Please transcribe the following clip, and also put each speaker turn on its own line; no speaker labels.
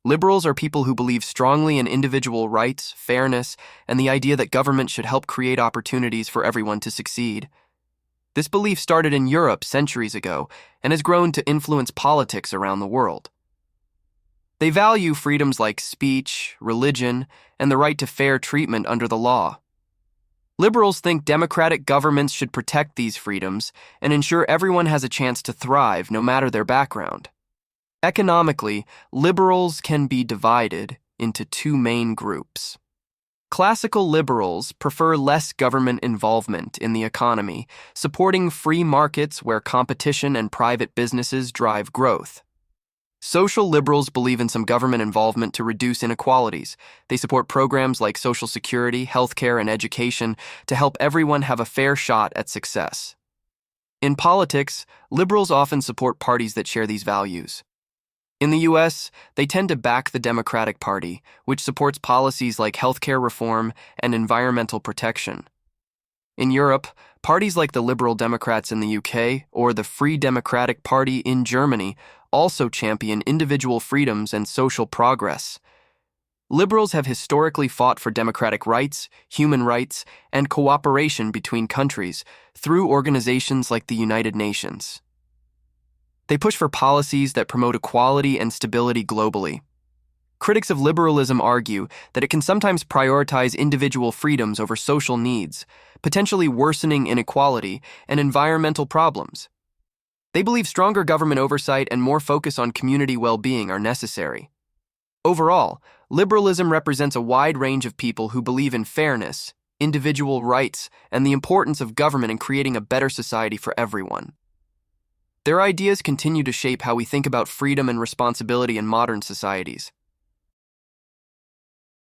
Liberals are people who believe strongly in individual rights, fairness, and the idea that government should help create opportunities for everyone to succeed. This belief started in Europe centuries ago and has grown to influence politics around the world. They value freedoms like speech, religion, and the right to fair treatment under the law. Liberals think democratic governments should protect these freedoms and ensure everyone has a chance to thrive no matter their background. Economically, liberals can be divided into two main groups. Classical liberals prefer less government involvement in the economy, supporting free markets where competition and private businesses drive growth. Social liberals believe in some government involvement to reduce inequalities. They support programs like Social Security, healthcare, and education to help everyone have a fair shot at success. In politics, liberals often support parties that share these values. In the U.S., they tend to back the Democratic Party, which supports policies like healthcare reform and environmental protection. In Europe, parties like the Liberal Democrats in the UK or the Free Democratic Party in Germany also champion individual freedoms and social progress. Liberals have historically fought for democratic rights, human rights, and cooperation between countries through organizations like the United Nations. They push for policies that promote equality and stability globally. Critics of liberalism argue that it can sometimes prioritize individual freedoms over social needs, potentially worsening inequality and environmental problems. They believe stronger government oversight and more focus on community well-being are necessary. Overall, liberalism represents a wide range of people who believe in fairness, individual rights, and the importance of government in creating a better society for everyone. Their ideas continue to shape how we think about freedom and responsibility in modern societies.